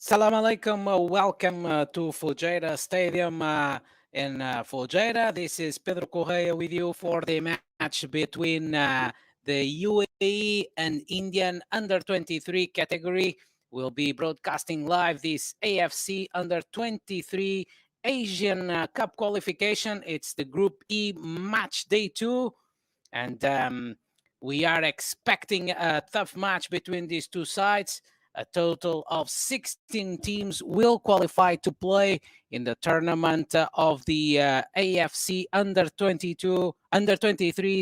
Salam alaikum. Welcome to Fujairah Stadium in Fujairah. This is Pedro Correa with you for the match between the UAE and Indian under 23 category. We'll be broadcasting live this AFC under 23 Asian Cup qualification. It's the Group E match day 2. And we are expecting a tough match between these two sides. A total of 16 teams will qualify to play in the tournament of the AFC under 23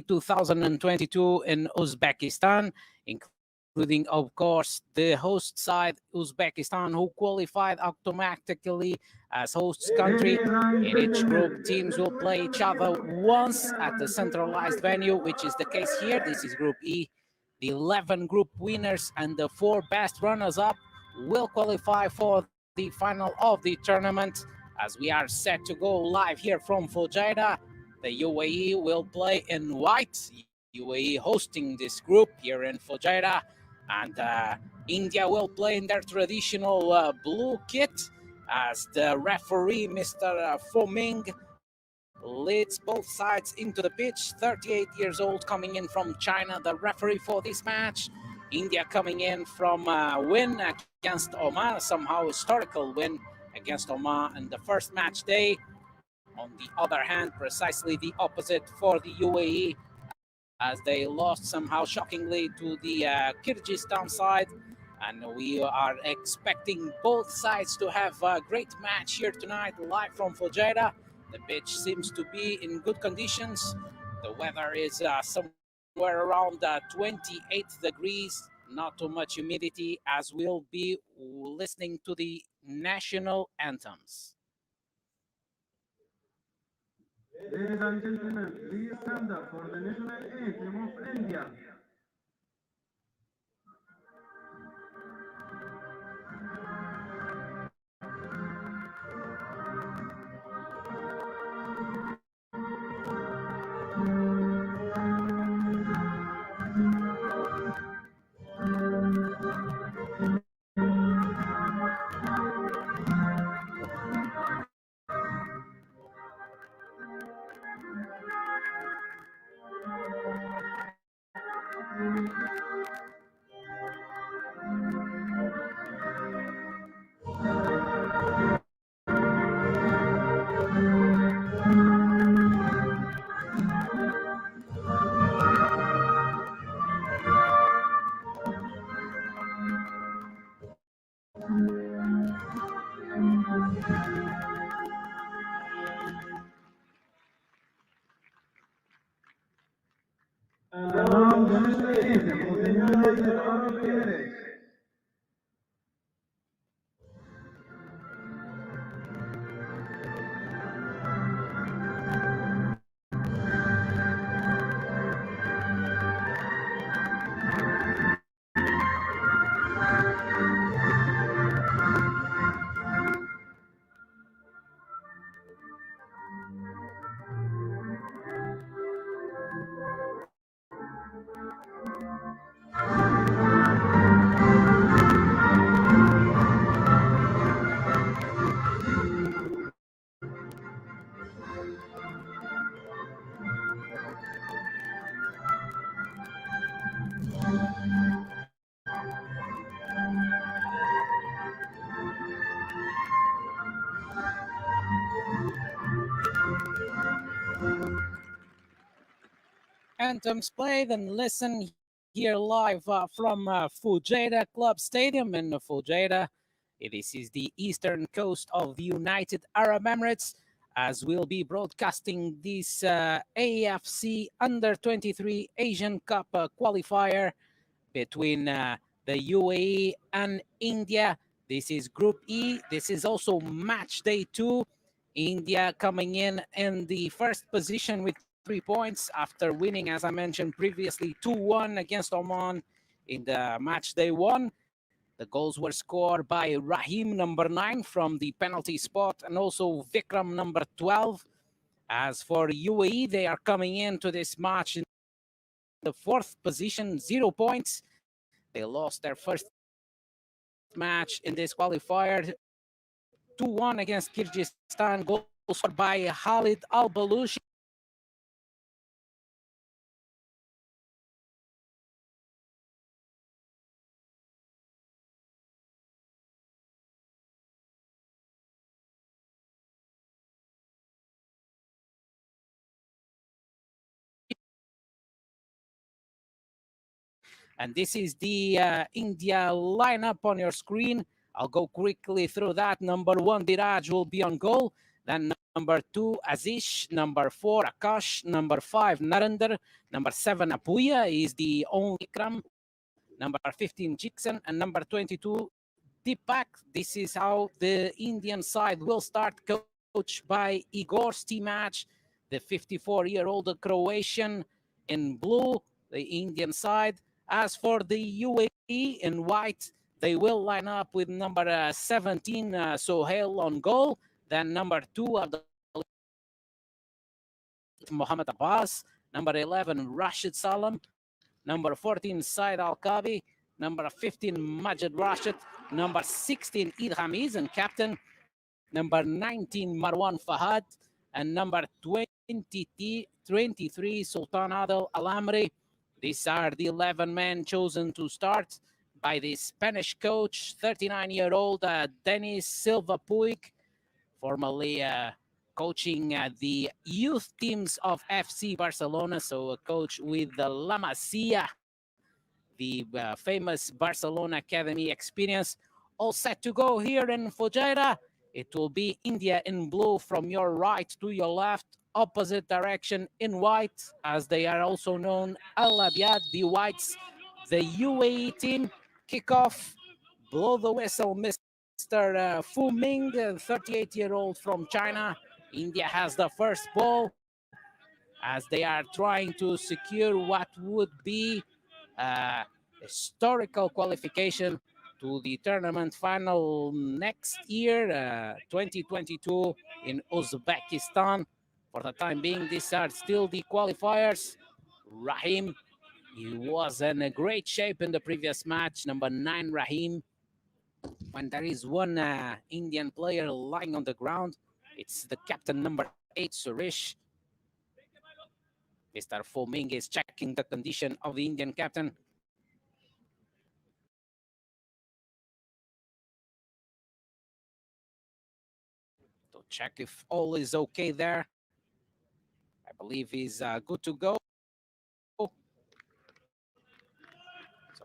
2022 in Uzbekistan, including, of course, the host side, Uzbekistan, who qualified automatically as host country. In each group, teams will play each other once at the centralized venue, which is the case here. This is Group E. The 11 group winners and the 4 best runners-up will qualify for the final of the tournament. As we are set to go live here from Fujairah, the UAE will play in white. UAE hosting this group here in Fujairah, and India will play in their traditional blue kit as the referee, Mr. Foming, leads both sides into the pitch. 38 years old, coming in from China, the referee for this match. India coming in from a win against Oman, somehow historical win against Oman in the first match day. On the other hand, precisely the opposite for the UAE, as they lost somehow shockingly to the Kyrgyzstan side. And we are expecting both sides to have a great match here tonight, live from Fujairah. The pitch seems to be in good conditions. The weather is somewhere around 28 degrees, not too much humidity, as we'll be listening to the national anthems. Ladies and gentlemen, please stand up for the national anthem of India. And now the national anthem of the United Arab Emirates. Anthems played and listen here live from Fujairah Club Stadium in Fujairah. This is the eastern coast of the United Arab Emirates, as we'll be broadcasting this AFC Under 23 Asian Cup qualifier between the UAE and India. This is Group E. This is also match day 2. India coming in the first position with 3 points after winning, as I mentioned previously, 2-1 against Oman in the match day 1. The goals were scored by Rahim, number 9, from the penalty spot, and also Vikram, number 12. As for UAE, they are coming into this match in the 4th position, 0 points. They lost their first match in this qualifier. 2-1 against Kyrgyzstan, goal scored by Khalid Al-Balushi. And this is the India lineup on your screen. I'll go quickly through that. Number 1, Diraj will be on goal. Then number 2, Azish. Number 4, Akash. Number 5, Narendra. Number 7, Apuya is the only Ikram. Number 15, Jikson. And number 22, Deepak. This is how the Indian side will start, coached by Igor Stimac, the 54-year-old Croatian in blue, the Indian side. As for the UAE in white, they will line up with number 17, Sohail on goal. Then number 2, Mohammed Abbas. Number 11, Rashid Salam. Number 14, Said Al-Kabi. Number 15, Majid Rashid. Number 16, Eid Hamiz and captain. Number 19, Marwan Fahad. And number 23, Sultan Adel Al-Amri. These are the 11 men chosen to start by the Spanish coach, 39-year-old Denis Silva Puig, formerly coaching the youth teams of FC Barcelona, so a coach with the La Masia, the famous Barcelona Academy experience. All set to go here in Fujairah. It will be India in blue from your right to your left, opposite direction in white, as they are also known, Al Abyad, the whites, the UAE team. Kickoff, blow the whistle, Mr. Fu Ming, 38-year-old from China. India has the first ball as they are trying to secure what would be historical qualification to the tournament final next year, 2022 in Uzbekistan. For the time being, these are still the qualifiers. Rahim, he was in a great shape in the previous match. Number 9, Rahim. When there is one Indian player lying on the ground, it's the captain, number 8, Suresh. Mr. Foming is checking the condition of the Indian captain. To check if all is okay there. I believe he's good to go. So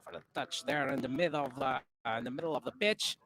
for the touch there in the middle of the pitch.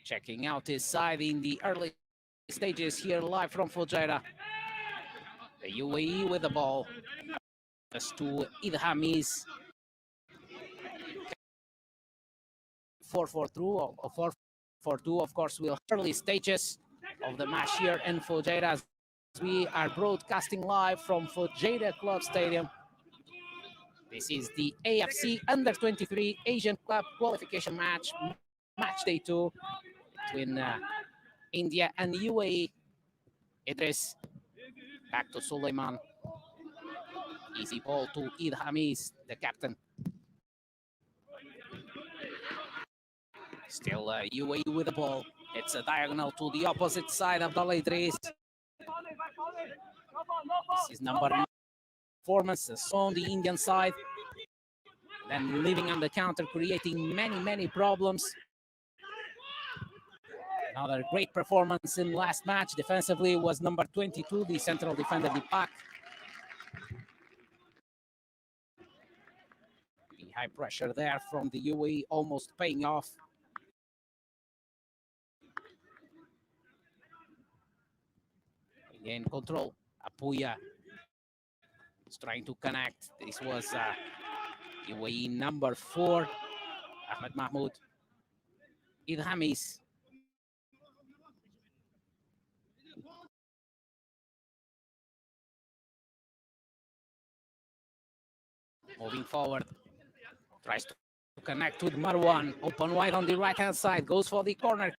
Checking out his side in the early stages here live from Fujairah. The UAE with the ball. As to Eid Hamiz. 4-4-2, of course, will early stages of the match here in Fujairah as we are broadcasting live from Fujairah Club Stadium. This is the AFC Under-23 Asian Club Qualification match, match day 2 between India and UAE. Idris, back to Suleiman. Easy ball to Eid Hamiz, the captain. Still UAE with the ball. It's a diagonal to the opposite side of Abdullah Idris. This is number 9 performance on the Indian side. Then leaving on the counter, creating many problems. Another great performance in last match. Defensively was number 22, the central defender, Deepak. The high pressure there from the UAE almost paying off. Again, control. Apuya is trying to connect. This was UAE number 4, Ahmed Mahmoud. Idhamis. Moving forward. Tries to connect with Marwan. Open wide on the right-hand side. Goes for the corner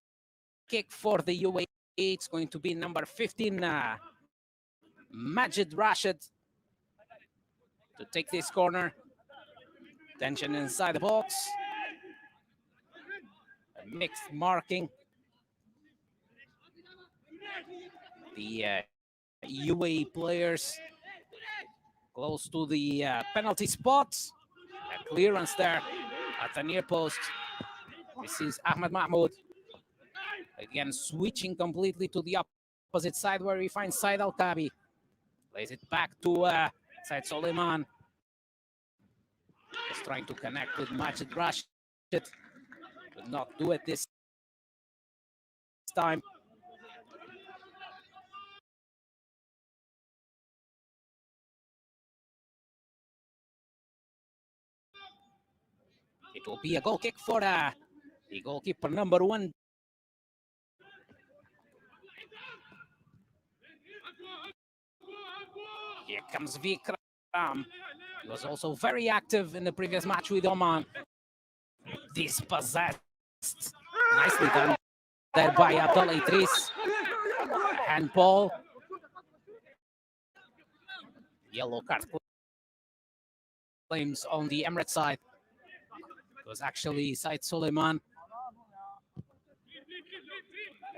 kick for the UAE. It's going to be number 15, Majid Rashid, to take this corner. Tension inside the box. A mixed marking. The UAE players close to the penalty spot. A clearance there at the near post. This is Ahmed Mahmoud. Again, switching completely to the opposite side where we find Said Al-Kabi. Plays it back to Said Soleiman. Just trying to connect with Majid Rashid. Could not do it this time. It will be a goal kick for the goalkeeper number 1. Here comes Vikram. He was also very active in the previous match with Oman. Dispossessed. Nicely done there by Abdullah Idris. Handball. Yellow card claims on the Emirates side. It was actually Said Suleiman.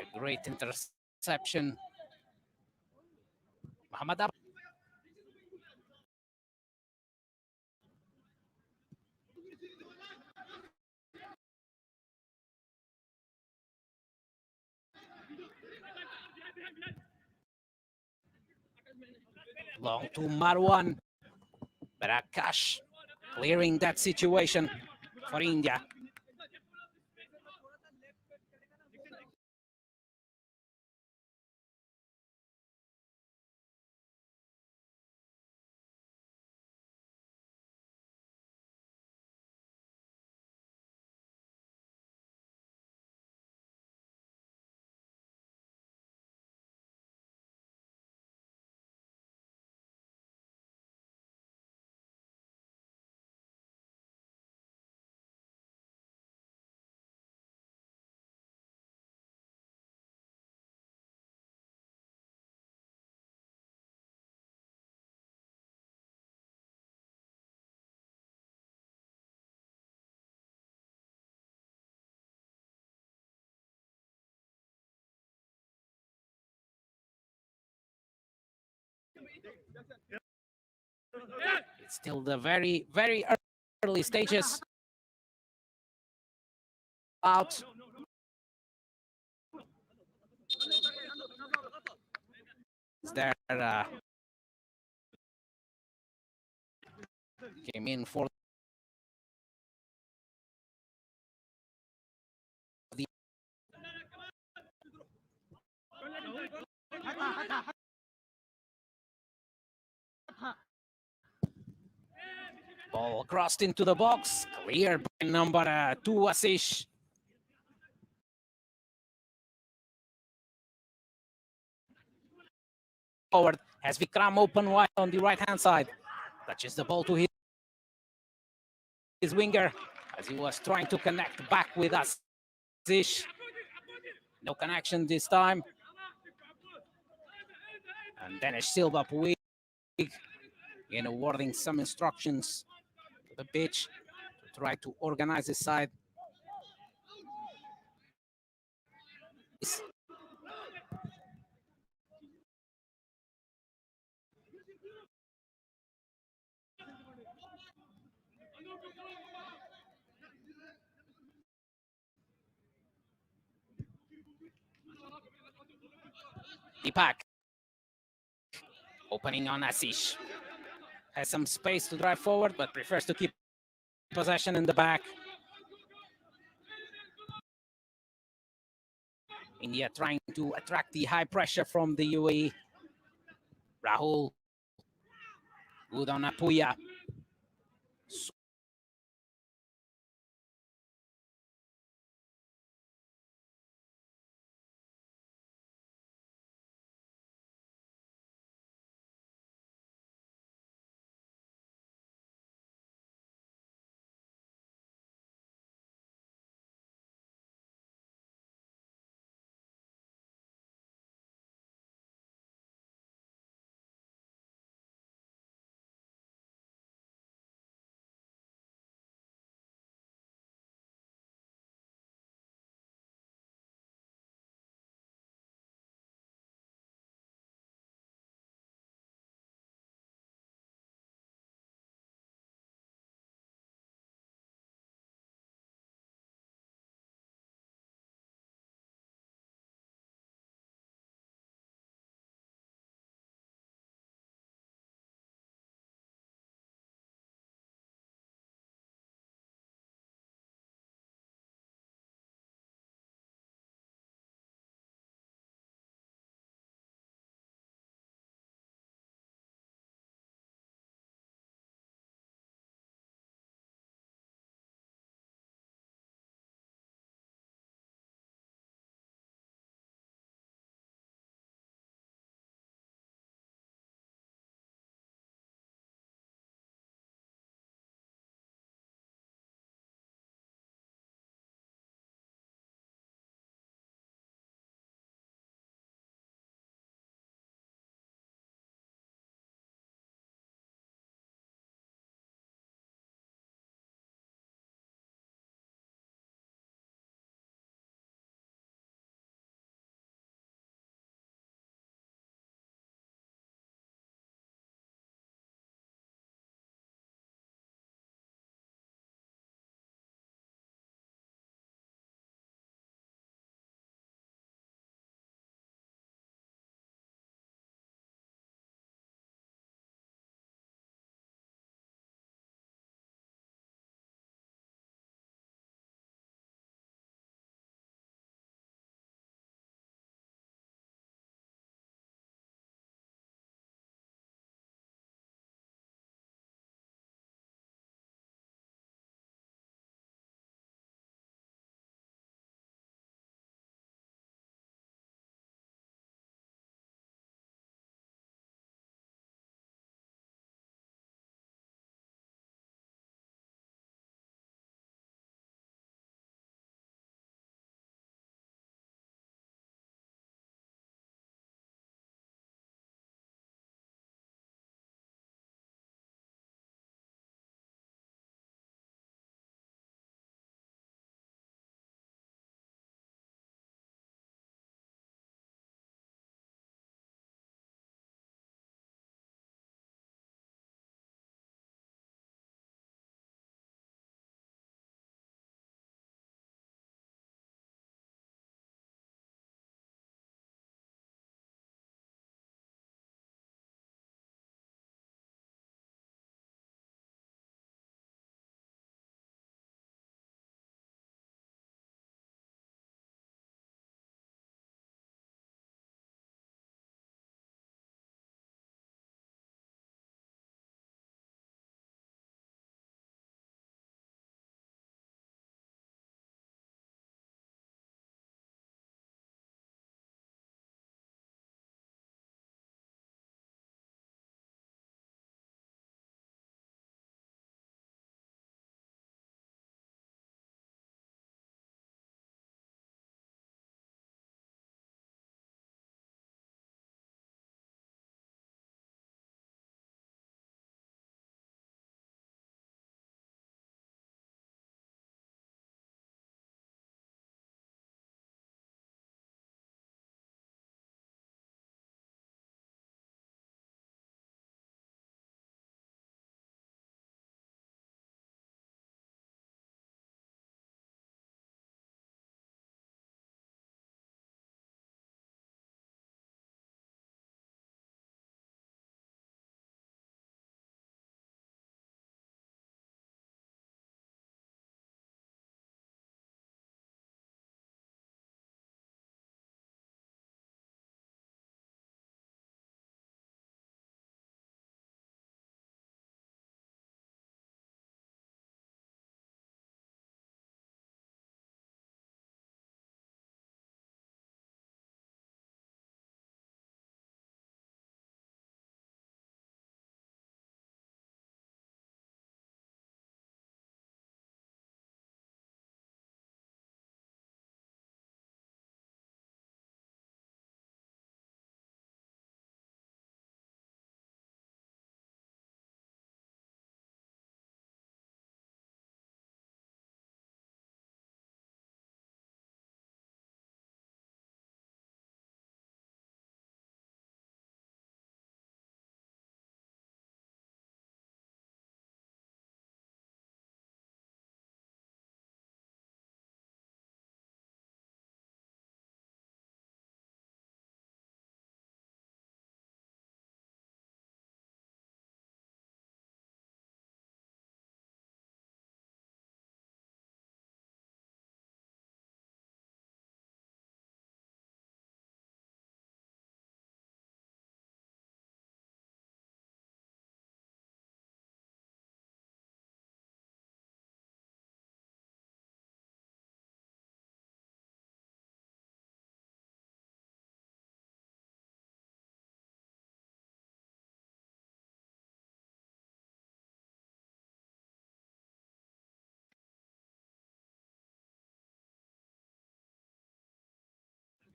A great interception. Muhammad Ab. Long to Marwan. Barakash clearing that situation for India. It's still the very, very early stages. Out. There came in for the ball crossed into the box. Clear by number 2, Asish. Forward has Vikram open wide on the right-hand side. Touches the ball to his winger as he was trying to connect back with Asish. No connection this time. And Dennis Silva Puig in awarding some instructions to the pitch to try to organize his side. Ipak opening on Asish. Has some space to drive forward, but prefers to keep possession in the back. India trying to attract the high pressure from the UAE. Rahul. Good on Apuya.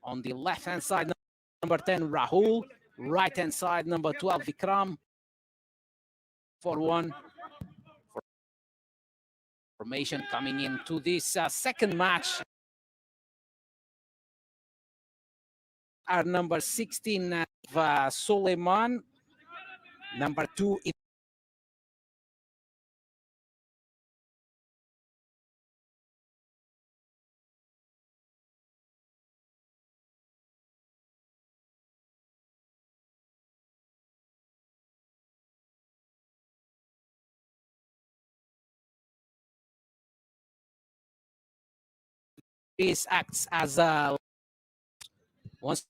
On the left-hand side, number 10, Rahul. Right-hand side, number 12, Vikram. 4-1. Formation coming into this second match are number 16, Suleiman. Number 2, acts as a once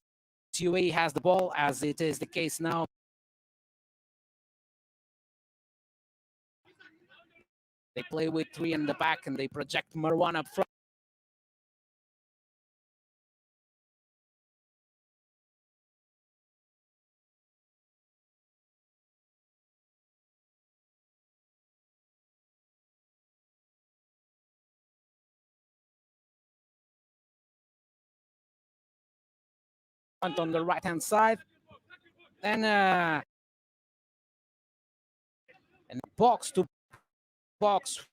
UAE has the ball, as it is the case now. They play with 3 in the back and they project Marwan up front. On the right-hand side, and box to box,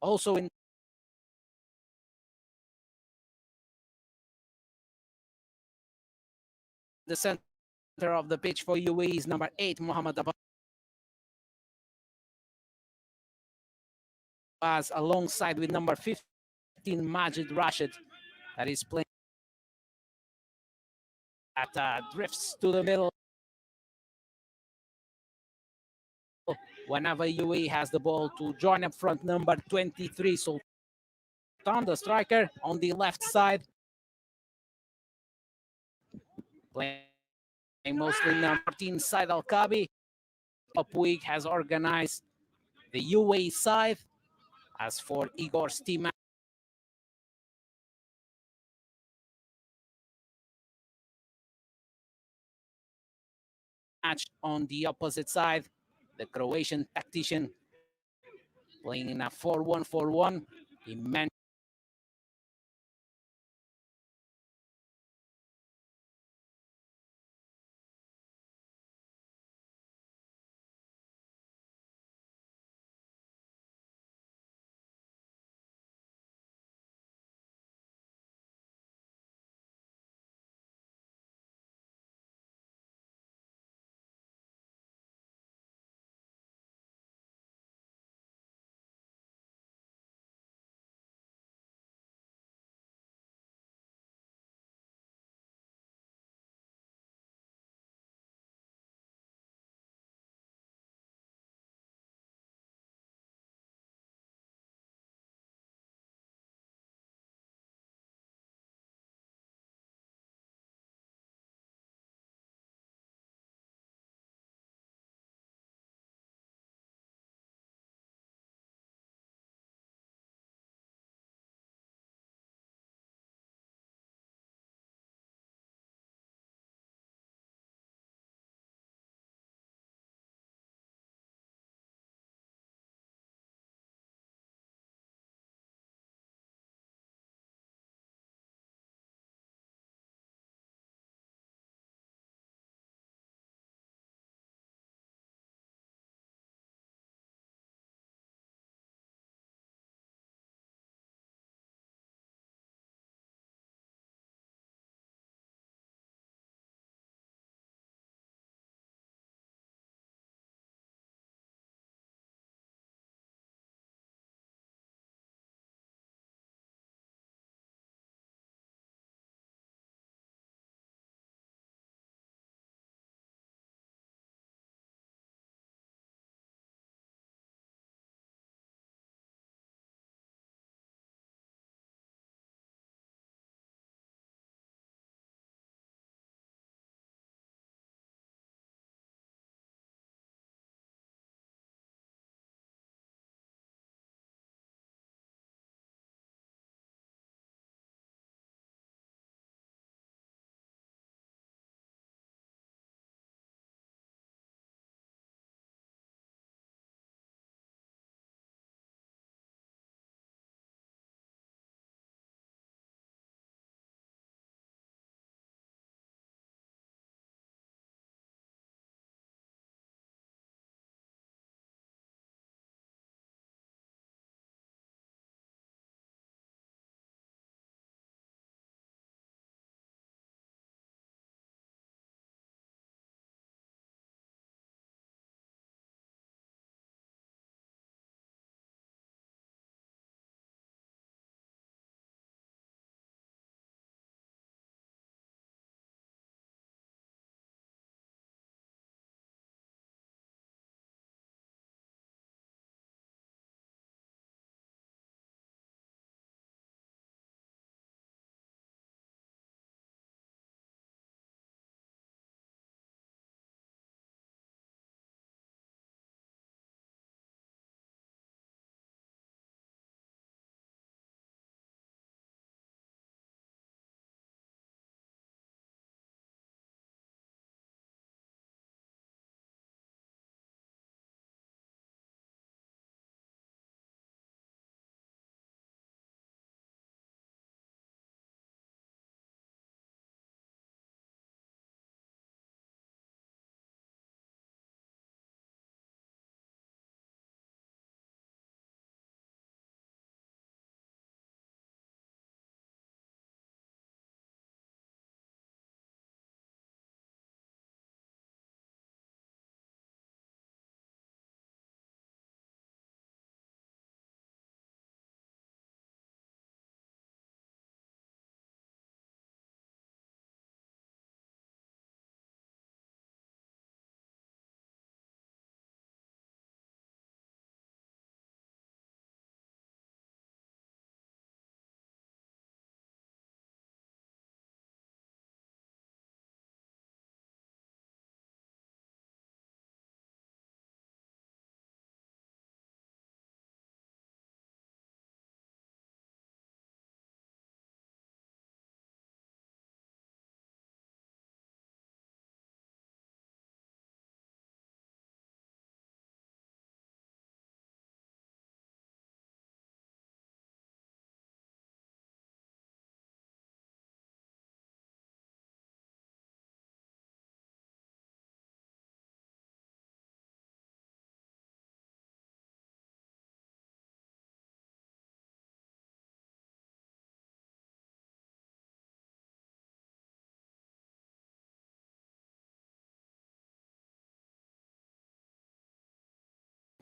also in the center of the pitch for UAE is number 8, Mohammad Abbas, alongside with number 15, Majid Rashid, that is playing at drifts to the middle. Whenever UAE has the ball, to join up front, number 23, Sultan, the striker. On the left side, playing mostly number 14, Said Al-Kabi. Top week has organized the UAE side. As for Igor's team match on the opposite side, the Croatian tactician playing in a 4-1-4-1. He managed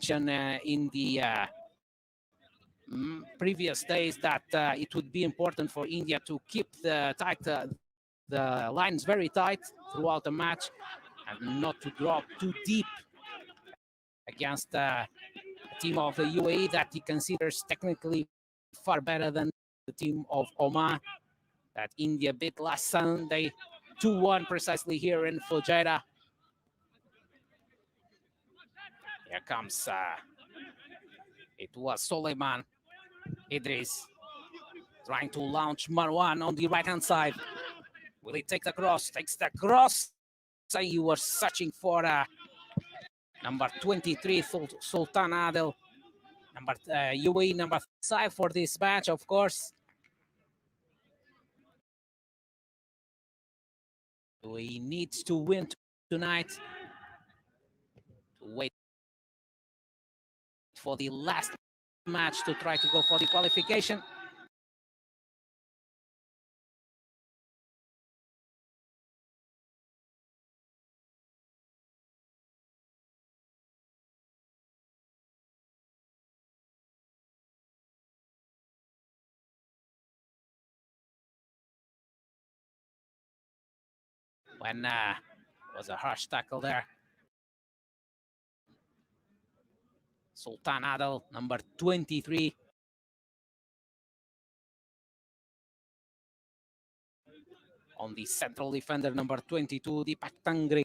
in the previous days that it would be important for India to keep the lines very tight throughout the match and not to drop too deep against a team of the UAE that he considers technically far better than the team of Oman that India beat last Sunday 2-1 precisely here in Fujairah. Here comes it was Suleiman Idris trying to launch Marwan on the right-hand side. Will he take the cross? Takes the cross. He was searching for number 23, Sultan Adel. UAE number 5 for this match, of course. UAE needs to win tonight to wait for the last match to try to go for the qualification. When was a harsh tackle there. Sultan Adel, number 23. On the central defender, number 22, Deepak Tangri.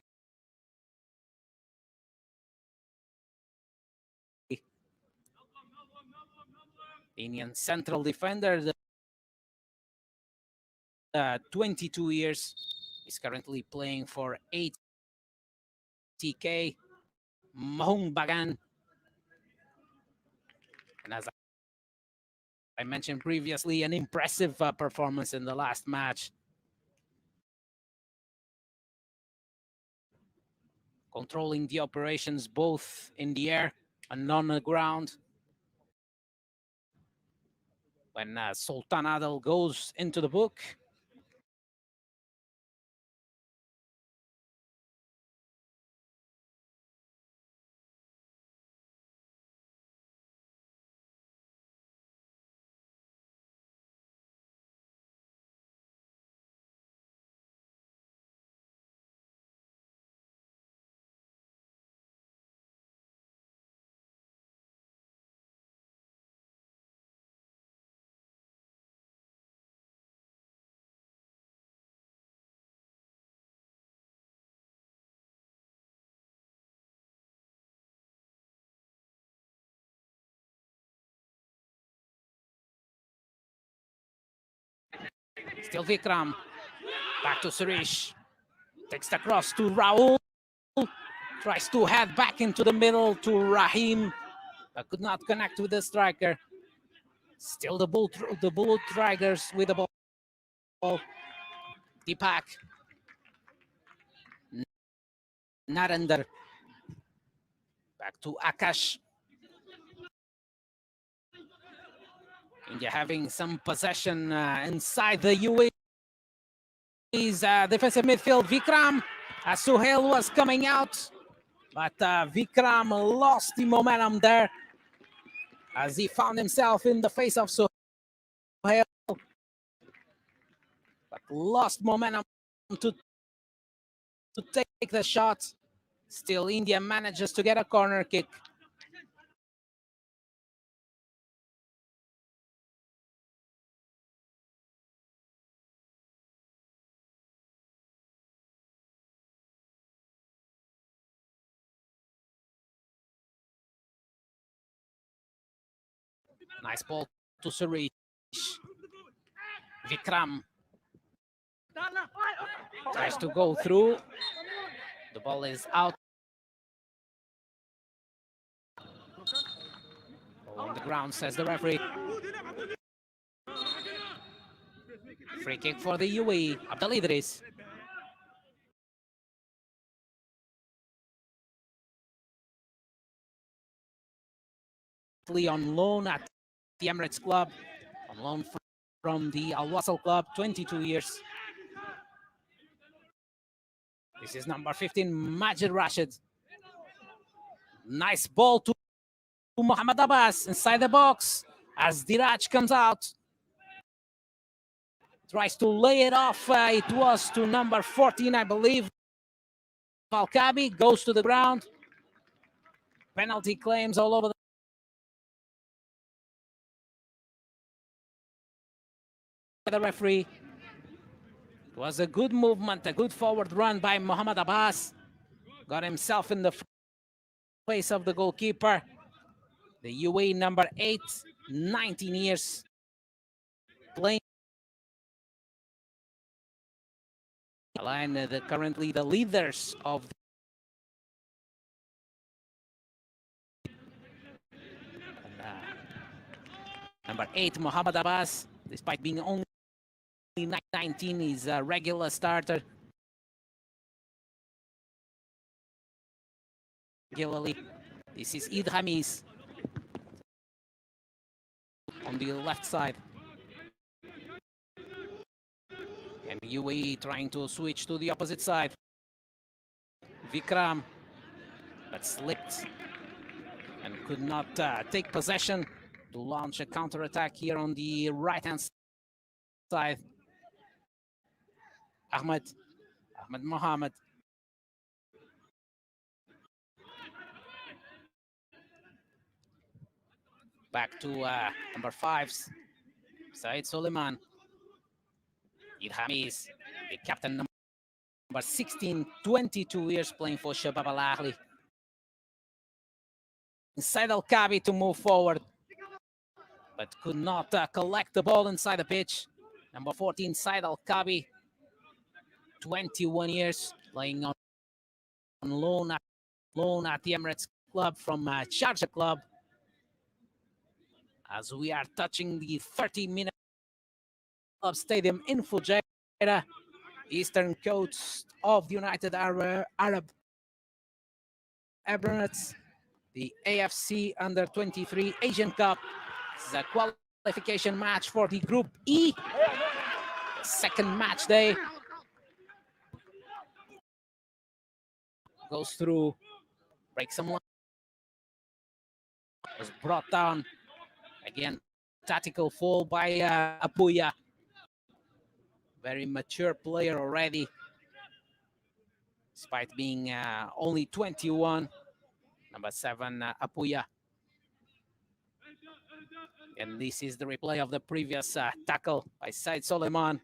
Indian central defender, 22 years. He's currently playing for ATK Mahung Bagan. And as I mentioned previously, an impressive performance in the last match. Controlling the operations both in the air and on the ground. When Sultan Adel goes into the book. Still Vikram. Back to Suresh. Takes the cross to Raul. Tries to head back into the middle to Rahim. But could not connect with the striker. Still the Bull Tigers with the ball. Deepak. Narendra. Back to Akash. India having some possession inside the UAE's defensive midfield. Vikram, Suhail was coming out, but Vikram lost the momentum there as he found himself in the face of Suhail, but lost momentum to take the shot. Still, India manages to get a corner kick. Nice ball to Suresh. Vikram tries to go through. The ball is out. On the ground, says the referee. Free kick for the UAE. Abdul Idris. On loan at the Emirates club, on loan from the Al Wasl club, 22 years. This is number 15, Majid Rashid. Nice ball to Mohammad Abbas inside the box as Diraj comes out. Tries to lay it off. It was to number 14, I believe. Al-Kabi goes to the ground. Penalty claims all over the referee. It was a good movement, a good forward run by Mohammad Abbas. Got himself in the face of the goalkeeper. The UAE number 8, 19 years playing. And currently the leaders of number 8, Mohammad Abbas, despite being only 19, is a regular starter. Regularly. This is Eid Hamis on the left side. And UAE trying to switch to the opposite side. Vikram, but slipped and could not take possession to launch a counter-attack here on the right-hand side. Ahmed Mohammed. Back to number 5's Said Suleiman. Idhamis, the captain number 16, 22 years playing for Shabab Al Ahly. Inside Al-Kabi to move forward, but could not collect the ball inside the pitch. Number 14, Said Al-Kabi, 21 years, playing on loan at the Emirates Club from Sharjah Club. As we are touching the 30-minute Club Stadium in Fujairah, eastern coast of the United Arab Emirates, the AFC Under-23 Asian Cup. This is a qualification match for the Group E, second match day. Goes through, breaks some line, was brought down. Again, tactical fall by Apuya. Very mature player already, despite being only 21. Number 7, Apuya. And this is the replay of the previous tackle by Said Suleiman.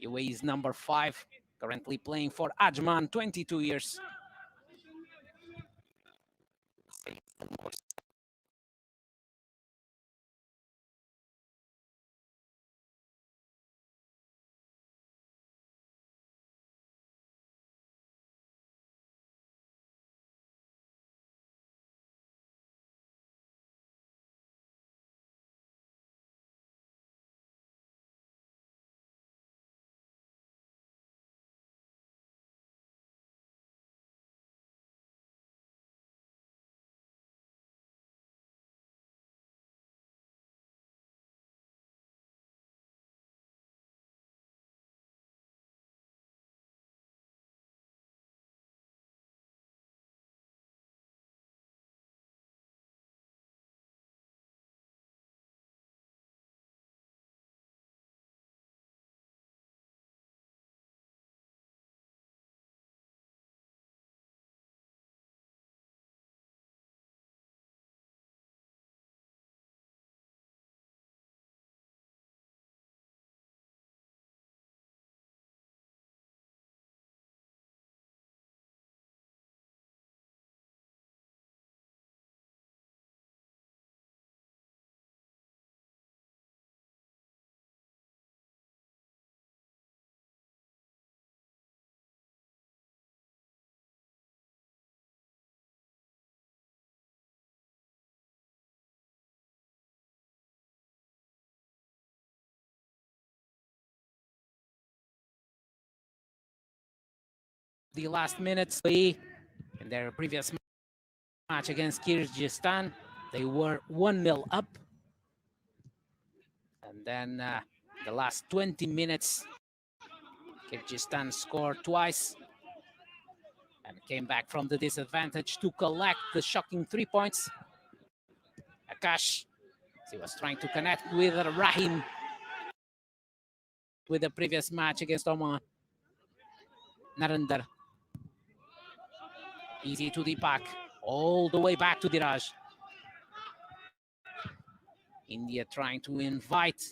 UAE's number 5, currently playing for Ajman, 22 years. The last minutes in their previous match against Kyrgyzstan, they were 1-0 up. And then the last 20 minutes, Kyrgyzstan scored twice and came back from the disadvantage to collect the shocking 3 points. Prakash. He was trying to connect with Rahim with the previous match against Oman. Narendra. Easy to Deepak. All the way back to Diraj. India trying to invite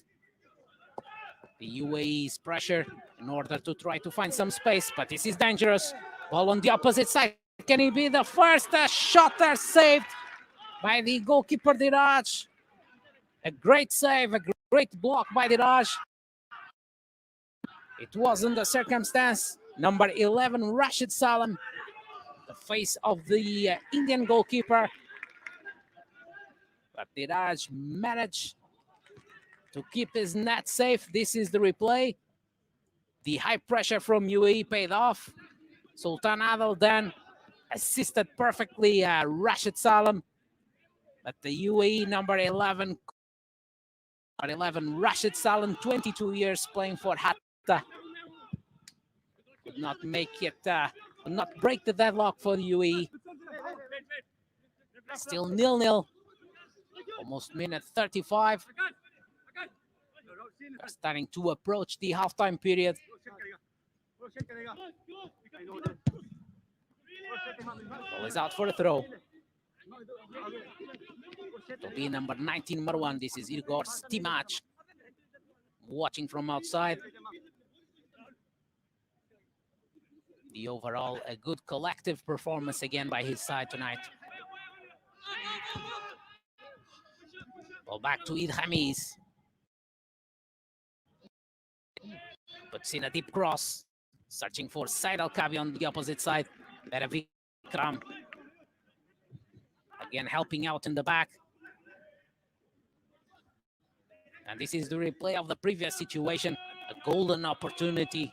the UAE's pressure in order to try to find some space, but this is dangerous. Ball on the opposite side. Can it be the first shot saved by the goalkeeper Diraj? A great save, a great block by Diraj. It wasn't the circumstance. Number 11, Rashid Salam, the face of the Indian goalkeeper. But Diraj managed to keep his net safe. This is the replay. The high pressure from UAE paid off. Sultan Adil then assisted perfectly Rashid Salam. But the UAE number 11, Rashid Salam, 22 years playing for Hatta, could not make it, could not break the deadlock for the UAE. Still 0-0, almost minute 35. We're starting to approach the halftime period. Ball is out for a throw. It'll be number 19, Marwan. This is Igor Stimac watching from outside. The overall, a good collective performance again by his side tonight. Ball back to Eid Hamiz. Puts in a deep cross. Searching for Said Al-Kabi on the opposite side. Better Vikram. Again, helping out in the back. And this is the replay of the previous situation. A golden opportunity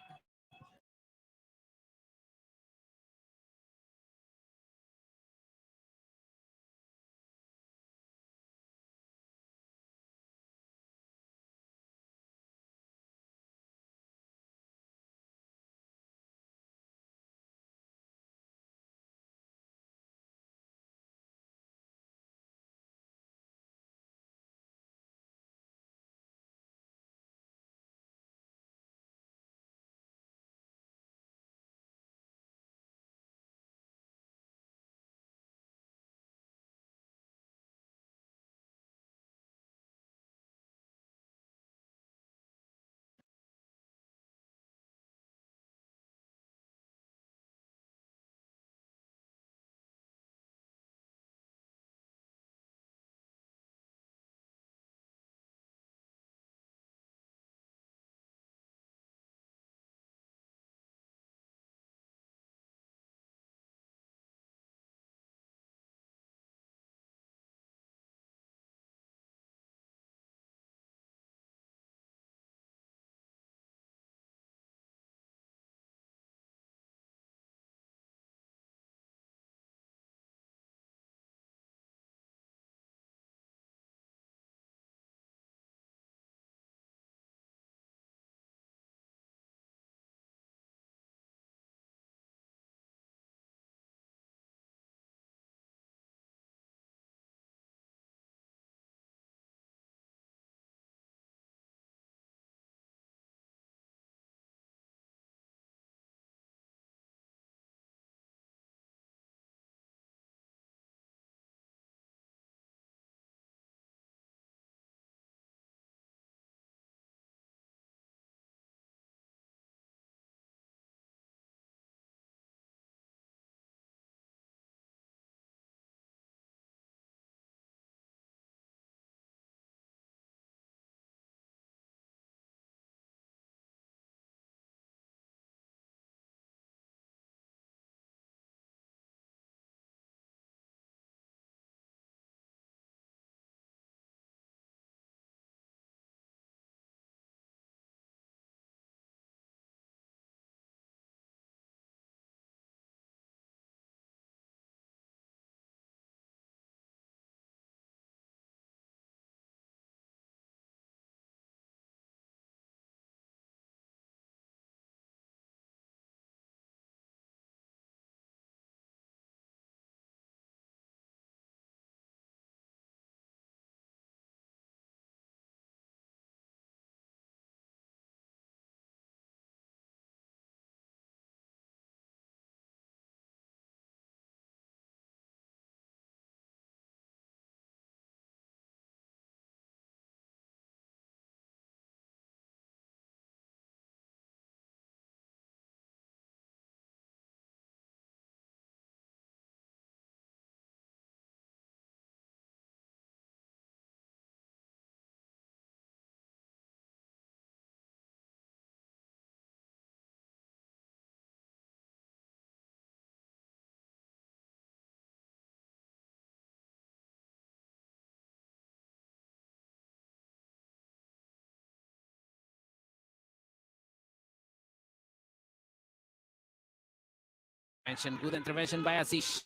Good intervention by Aziz.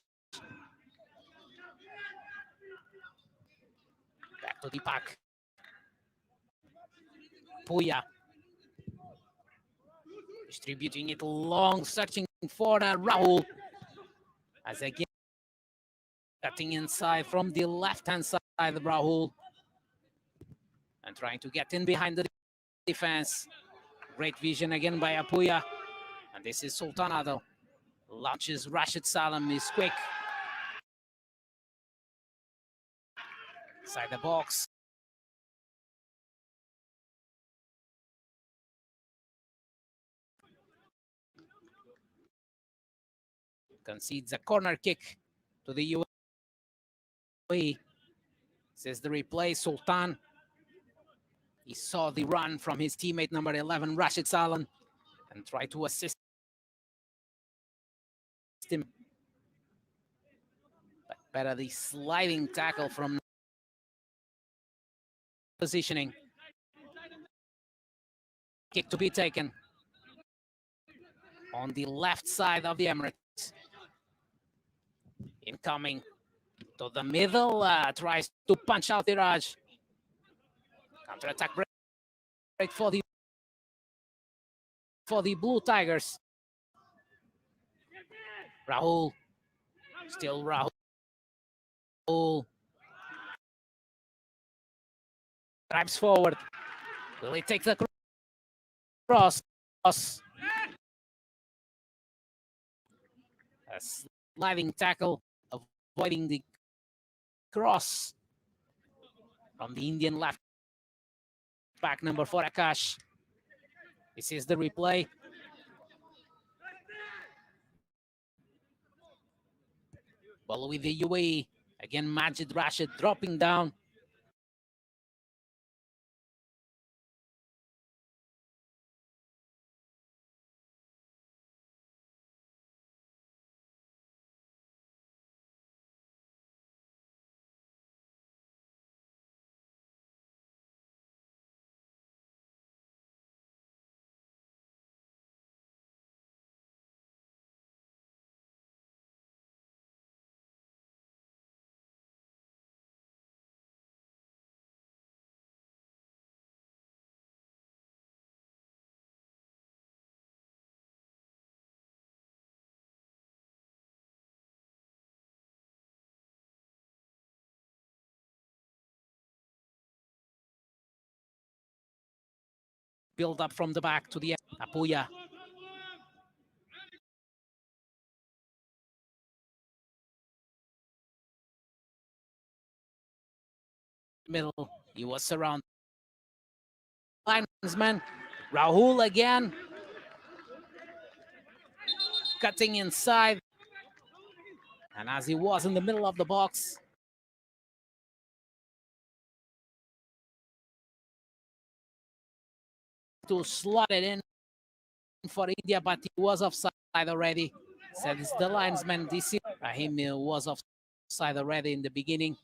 Back to Deepak. Puya. Distributing it long, searching for Rahul. As again, cutting inside from the left-hand side, Rahul. And trying to get in behind the defense. Great vision again by Apuya. And this is Sultanado. Launches Rashid Salam, is quick. Inside the box. Concedes a corner kick to the UAE. Says the replay, Sultan. He saw the run from his teammate number 11, Rashid Salam, and tried to assist him. But better the sliding tackle from positioning. Kick to be taken on the left side of the Emirates. Incoming to the middle, tries to punch out Iraj. Counter-attack break for the Blue Tigers. Rahul, still Rahul. Drives forward. Will he take the cross? A sliding tackle, avoiding the cross from the Indian left back, number 4, Akash. This is the replay. Ball with the UAE. Again, Majid Rashid dropping down. Build up from the back to the Apuya. Middle, he was surrounded. Linesman, Rahul again. Cutting inside. And as he was in the middle of the box, to slot it in for India, but he was offside already. Says the linesman, DC Rahim was offside already in the beginning.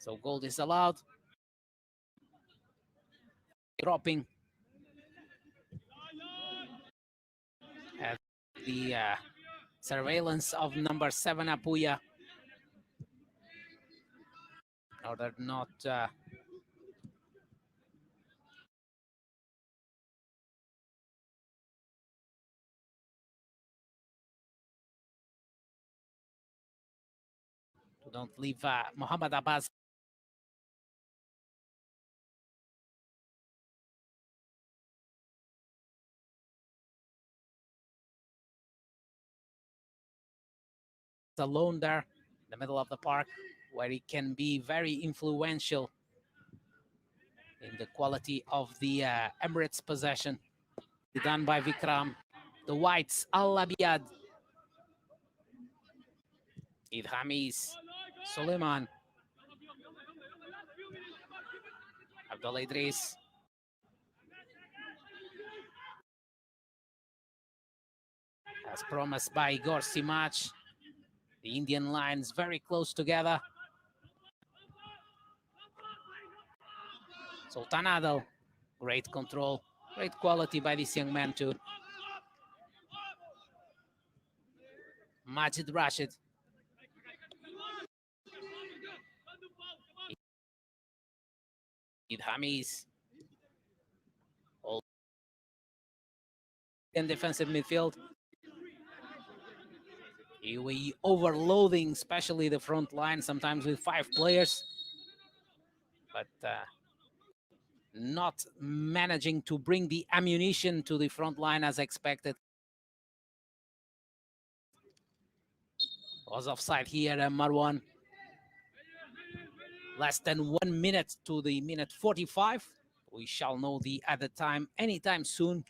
So goal disallowed. Dropping at the surveillance of number 7, Apuya, in order not don't leave Muhammad Abbas alone there in the middle of the park, where he can be very influential in the quality of the Emirates possession. Done by Vikram. The Whites, Al-Abiyad, Idhamis, Suleiman, Abdullah Idris. As promised by Igor Simach, the Indian lines very close together. Sultan Adel, great control. Great quality by this young man too. Majid Rashid. Hamis. All in defensive midfield. UAE overloading, especially the front line, sometimes with 5 players. But not managing to bring the ammunition to the front line as expected. Was offside here, Marwan. Less than 1 minute to the minute 45. We shall know the added time anytime soon.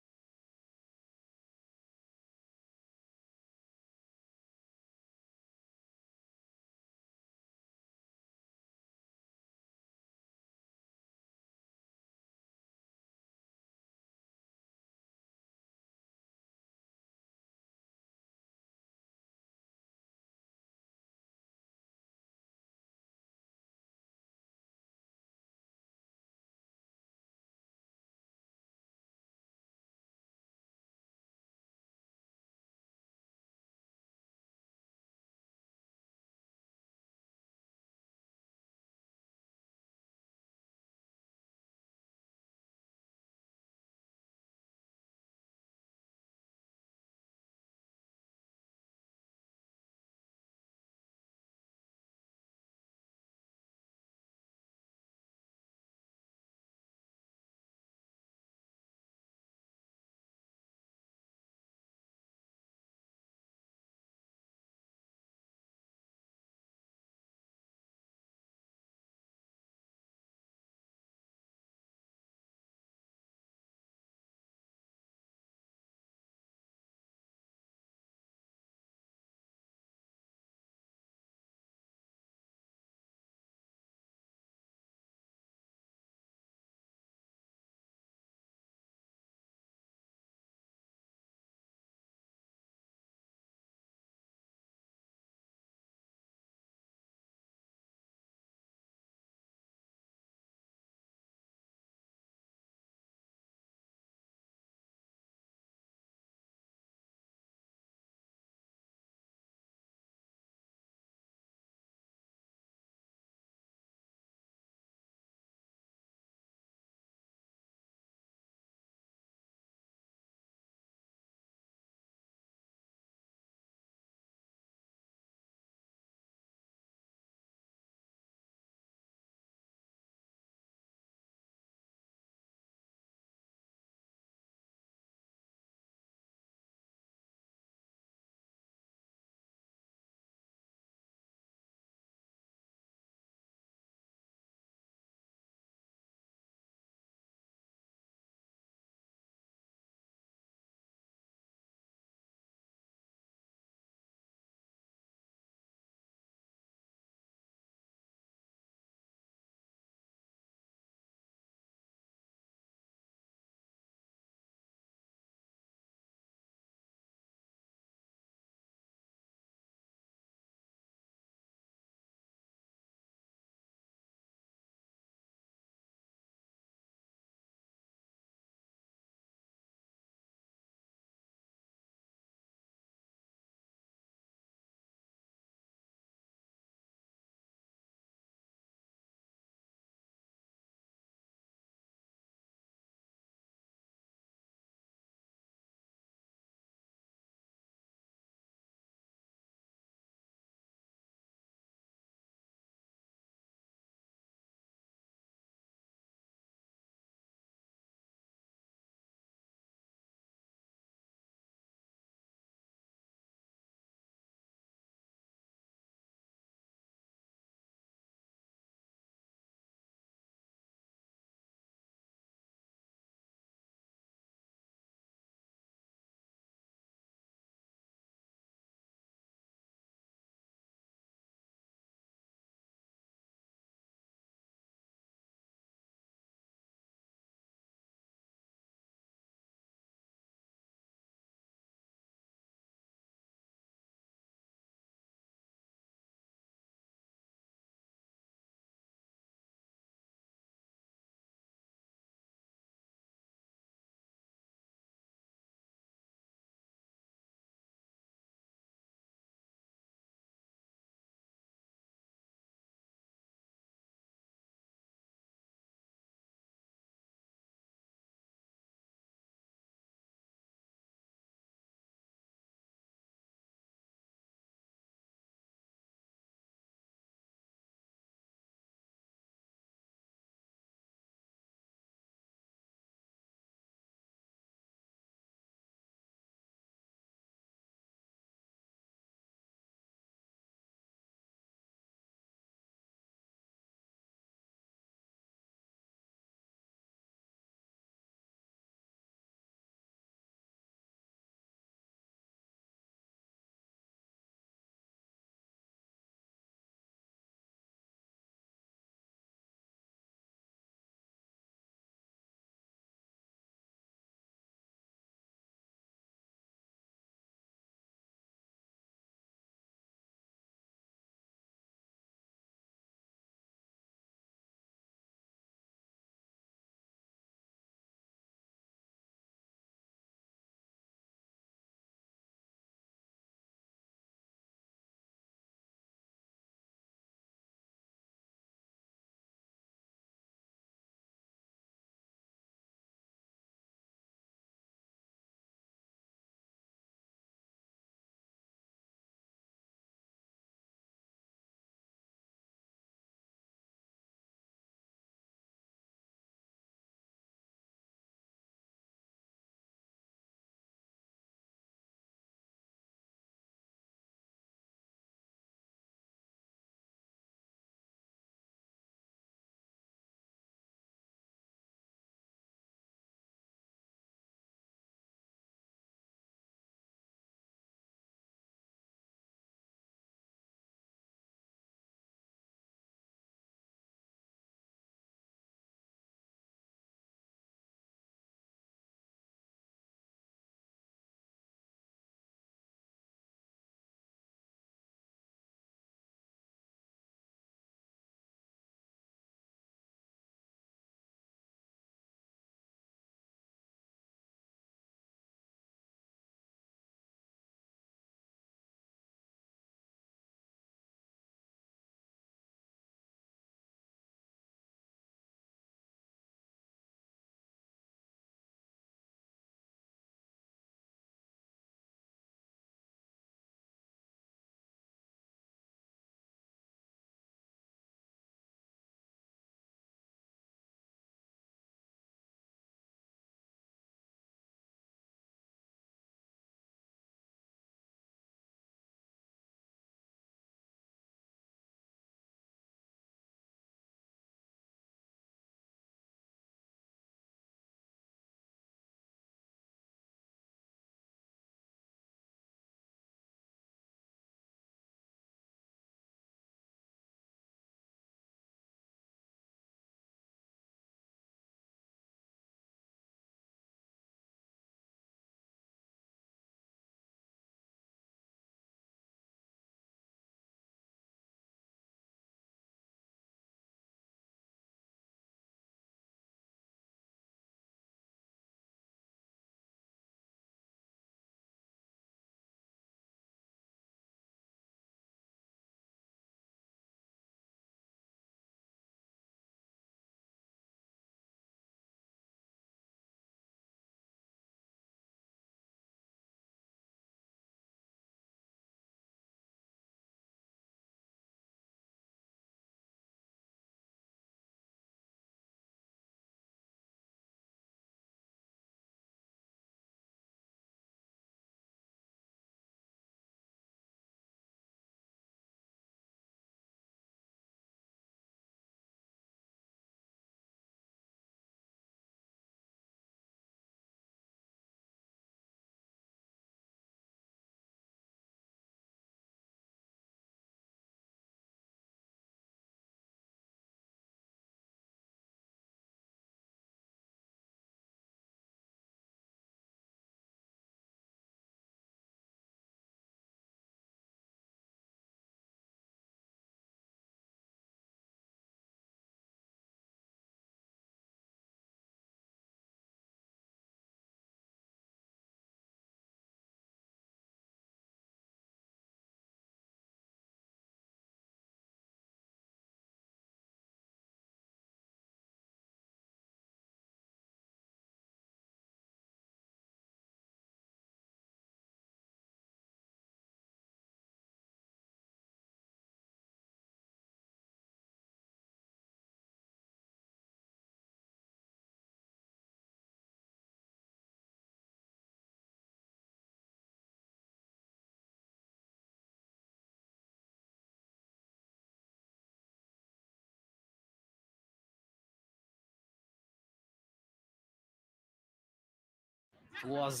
was,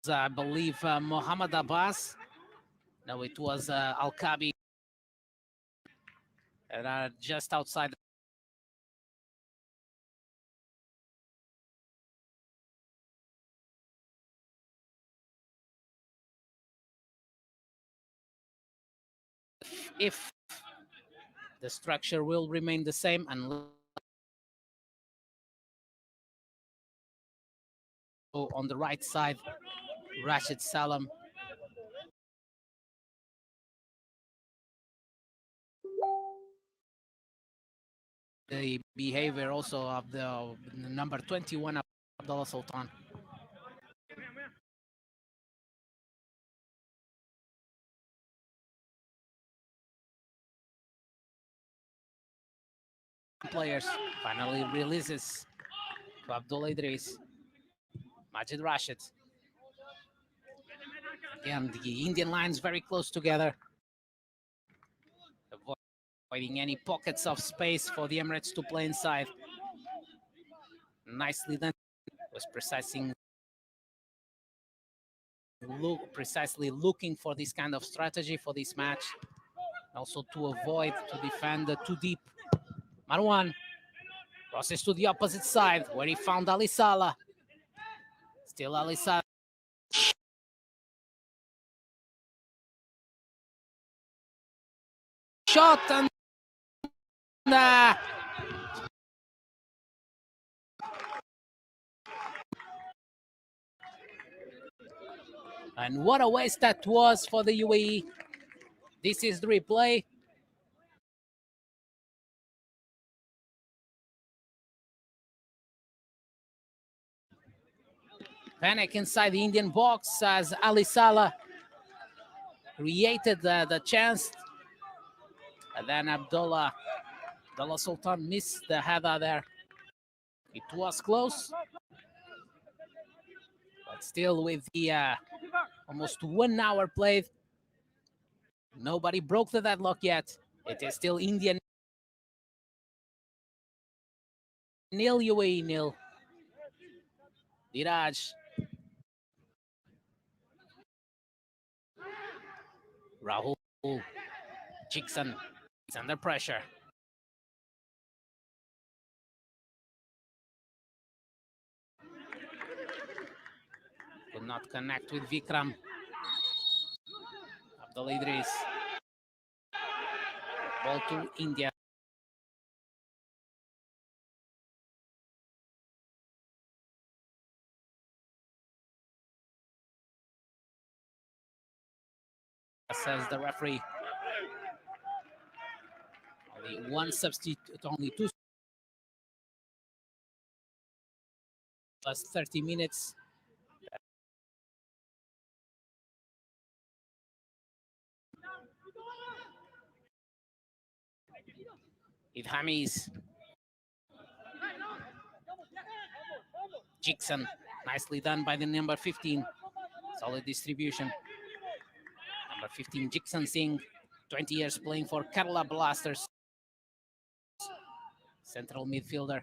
I believe, Mohammed Abbas. No, it was Al-Kabi. And just outside if the structure will remain the same and on the right side, Rashid Salam. The behavior also of the number 21, Abdullah Sultan. Players finally releases to Abdullah Idris. Majid Rashid. Again, the Indian lines very close together, avoiding any pockets of space for the Emirates to play inside. Nicely done. Was precisely looking for this kind of strategy for this match. Also to avoid to defend too deep. Marwan crosses to the opposite side where he found Ali Salah. Still Ali Salah. Shot and what a waste that was for the UAE. This is the replay. Panic inside the Indian box as Ali Salah created the chance. And then Abdullah Sultan missed the header there. It was close. But still with the almost 1 hour played, nobody broke the deadlock yet. It is still Indian nil, UAE nil. Diraj. Rahul. Jackson is under pressure. Could not connect with Vikram. Abdul Idris. Ball to India. Says the referee. Only one substitute, only two plus 30 minutes. Idhamis. Jackson, nicely done by the number 15. Solid distribution. Number 15, Jackson Singh, 20 years playing for Kerala Blasters. Central midfielder.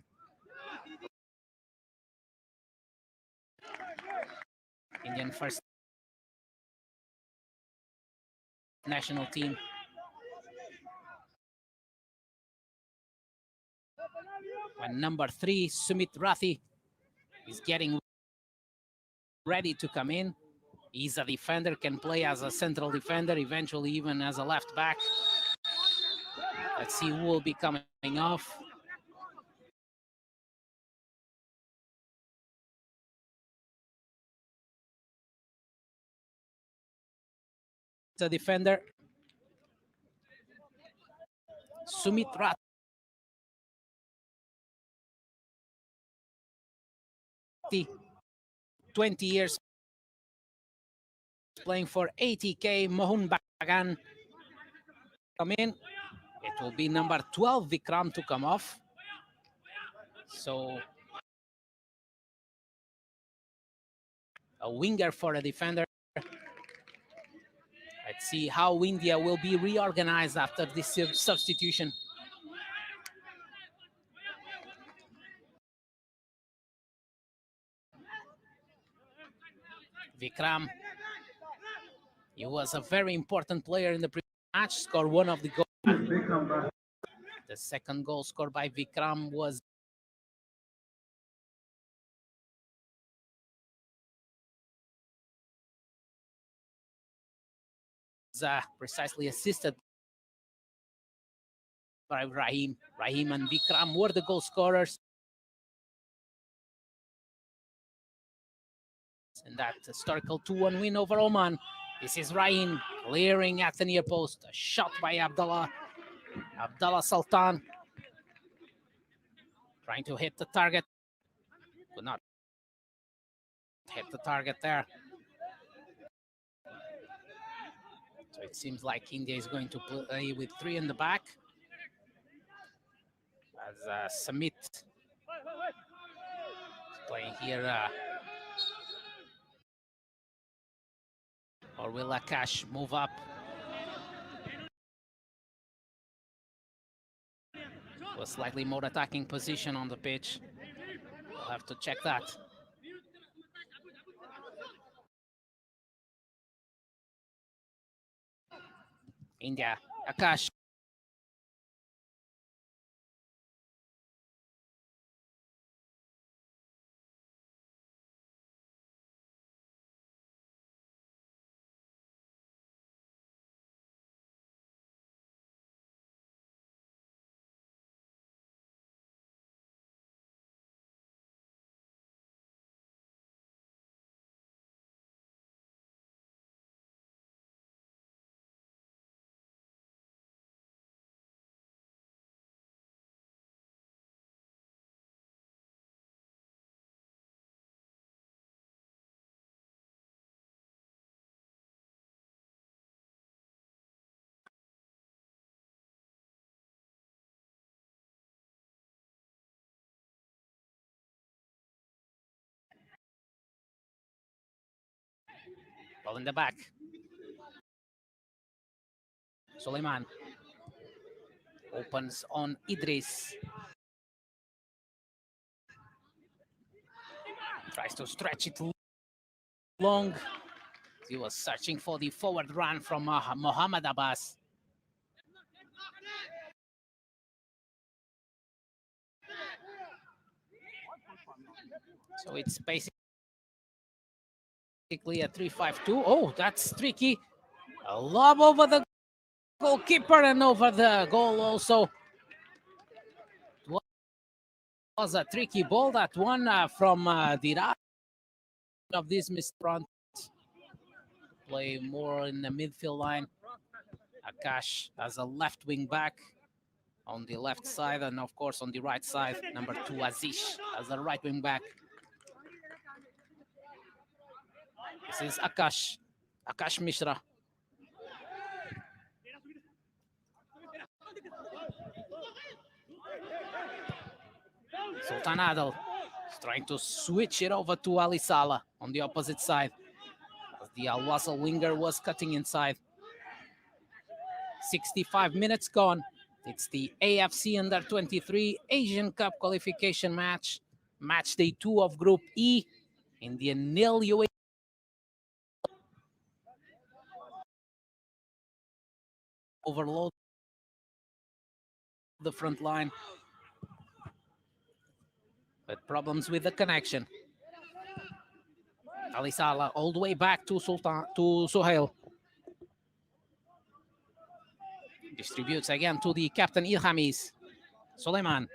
Indian first national team. When number 3, Sumit Rathi, is getting ready to come in. He's a defender, can play as a central defender, eventually even as a left back. Let's see who will be coming off. The defender, Sumit Rathi. 20 years playing for ATK Mohun Bagan. Come in. It will be number 12, Vikram, to come off. So a winger for a defender. Let's see how India will be reorganized after this substitution. Vikram. He was a very important player in the previous match, scored one of the goals. The second goal scored by Vikram was precisely assisted by Rahim. Rahim and Vikram were the goal scorers in that historical 2-1 win over Oman. This is Rahim clearing at the near post. A shot by Abdullah Sultan. Trying to hit the target. Could not hit the target there. So it seems like India is going to play with 3 in the back. As Samit is playing here. Or will Akash move up? To a slightly more attacking position on the pitch. We'll have to check that. India, Akash. Ball in the back. Suleiman opens on Idris. Tries to stretch it long. He was searching for the forward run from Mohammad Abbas. So it's basically a 3-5-2. Oh, that's tricky. A lob over the goalkeeper and over the goal also. It was a tricky ball, that one from the right of this front. Play more in the midfield line. Akash as a left wing back on the left side, and of course on the right side, number 2 Azish as a right wing back. This is Akash Mishra. Sultan Adel is trying to switch it over to Ali Salah on the opposite side, as the Al Wasl winger was cutting inside. 65 minutes gone. It's the AFC Under-23 Asian Cup qualification match. Match day 2 of Group E. Indian nil, UAE. Overload the front line, but problems with the connection. Ali Salah all the way back to Suhail. Distributes again to the captain Ilhamis. Suleiman.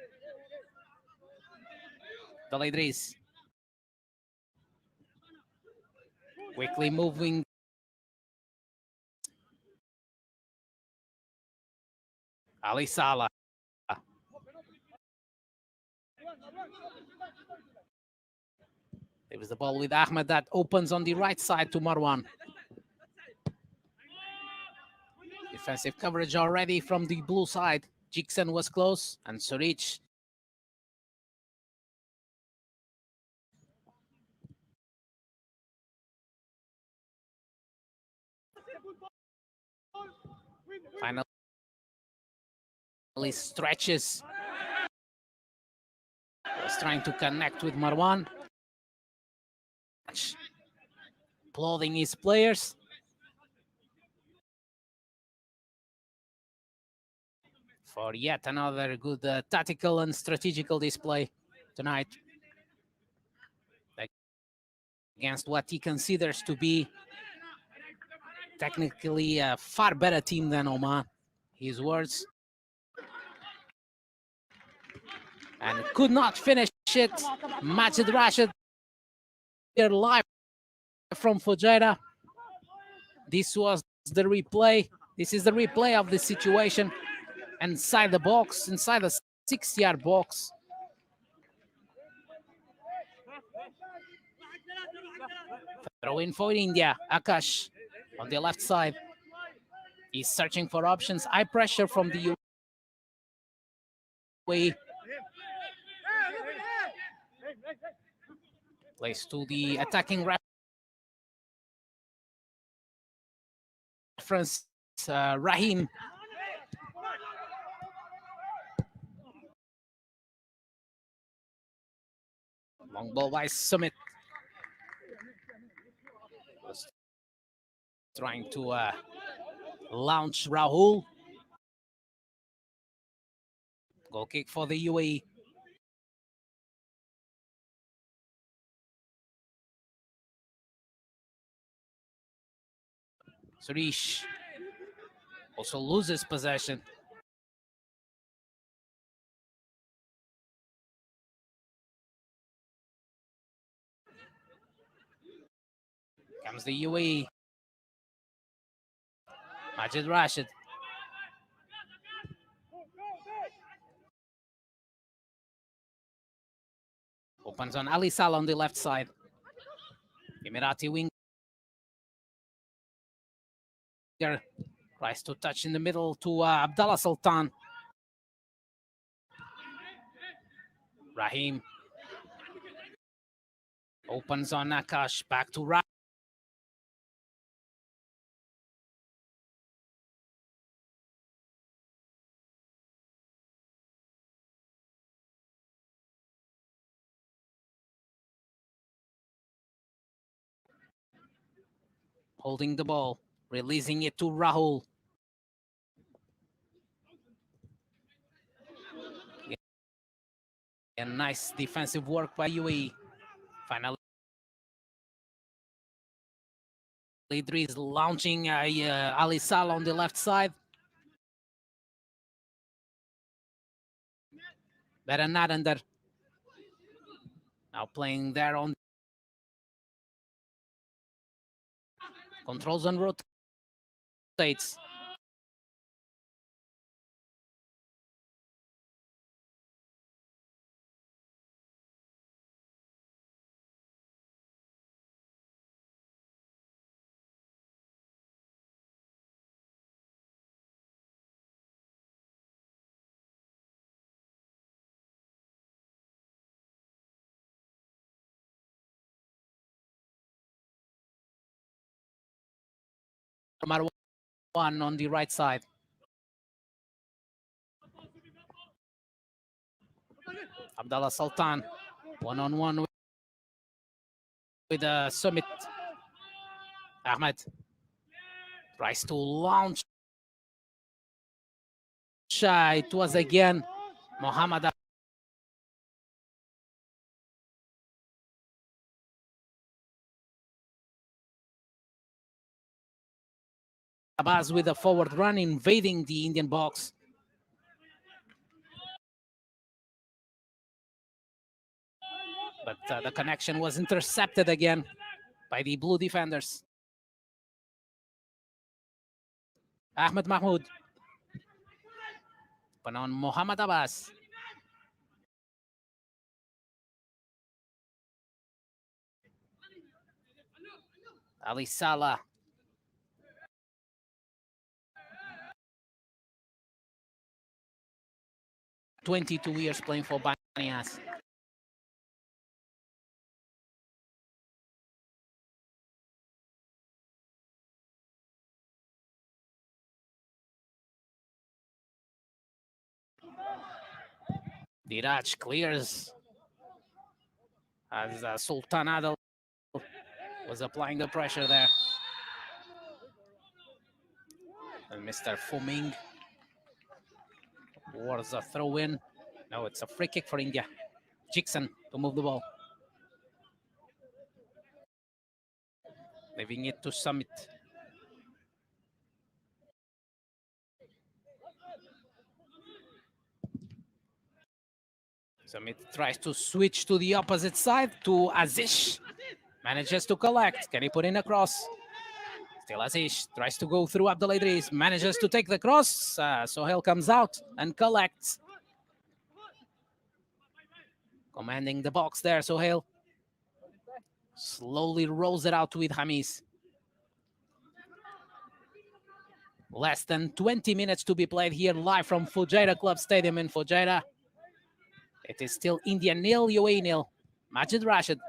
Dal Idris. Quickly moving. Ali Salah. There was the ball with Ahmed that opens on the right side to Marwan. Defensive coverage already from the blue side. Jikson was close, and Surich. Finally stretches. Was trying to connect with Marwan. applauding his players. For yet another good tactical and strategical display tonight against what he considers to be technically a far better team than Oman. His words. And could not finish it. Majid Rashid here live from Fujairah. This was the replay. This is the replay of the situation inside the box, inside the 6-yard box. Throw in for India. Akash on the left side. He's searching for options. High pressure from the UAE. Plays to the attacking reference, Rahim. Long ball by Sumit. Was trying to launch Rahul. Goal kick for the UAE. Suresh also loses possession. Comes the UAE. Majid Rashid. Opens on Ali Salah on the left side. Emirati winger tries to touch in the middle to Abdallah Sultan. Rahim opens on Akash. Back to Rahim. Holding the ball, releasing it to Rahul. A nice defensive work by UAE. Finally, Idris launching Ali Salah on the left side. Better not under. Now playing there on. Controls and rotates. Marwan on the right side. Abdallah Sultan, one-on-one with Sumit. Ahmed tries to launch. It was again Mohammad Abbas with a forward run, invading the Indian box. But the connection was intercepted again by the blue defenders. Ahmed Mahmoud. But on Mohammad Abbas. Ali Salah. "22 years playing for Banias." Diraj clears as Sultan Adel was applying the pressure there. And Mr. Fuming was a throw-in. No, it's a free kick for India. Jackson to move the ball. Leaving it to Summit. Summit tries to switch to the opposite side to Aziz. Manages to collect. Can he put in a cross? Still Aziz tries to go through Abdul Idris. Manages to take the cross. Sohail comes out and collects. Commanding the box there, Sohail. Slowly rolls it out with Hamis. Less than 20 minutes to be played here live from Fujairah Club Stadium in Fujairah. It is still India 0, UAE 0. Majid Rashid.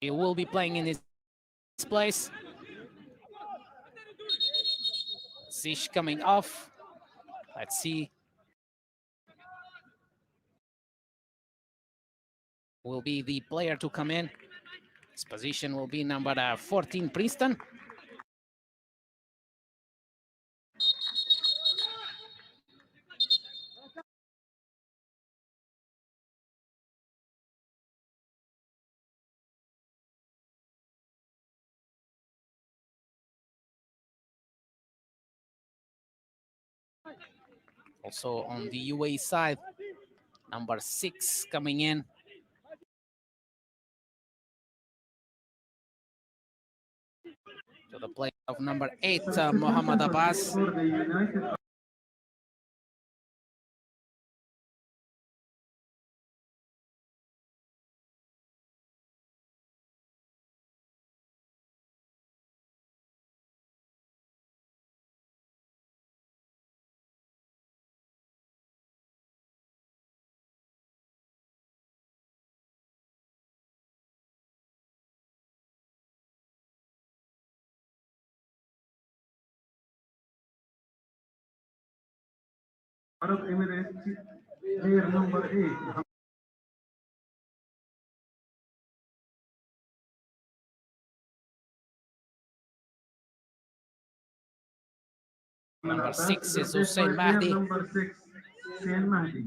He will be playing in his place. Zish coming off. Let's see. Will be the player to come in. His position will be number 14, Princeton. Also on the UAE side, number 6 coming in. To the play of number 8, Mohammad Abbas. For the United Arab Emirates, player number 8. Number 6 is Replaced by Hussein player Mahdi. number 6, Hussein Mahdi.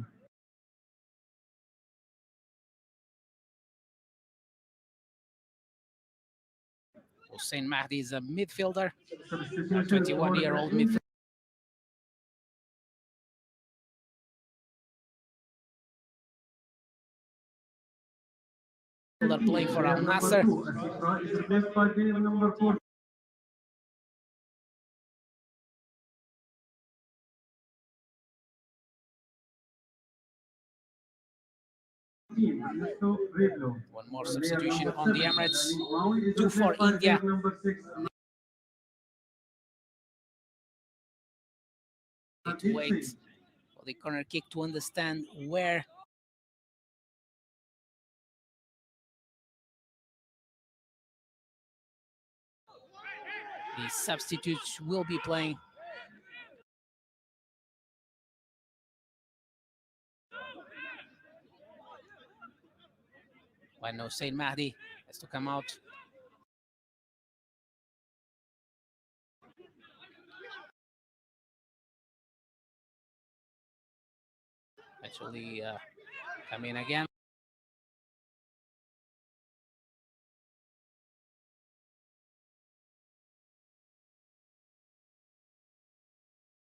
Hussein Mahdi is a midfielder, a Substitution for 21-year-old the India. midfielder playing for Al Player number Nasser. 2, Asifra, is replaced by player number 4. One more substitution on the Emirates. Maui is 2 for replaced by India. player number 6. Need to wait for the corner kick to understand where the substitutes will be playing. When Hussein Mahdi has to come out. Actually come in again.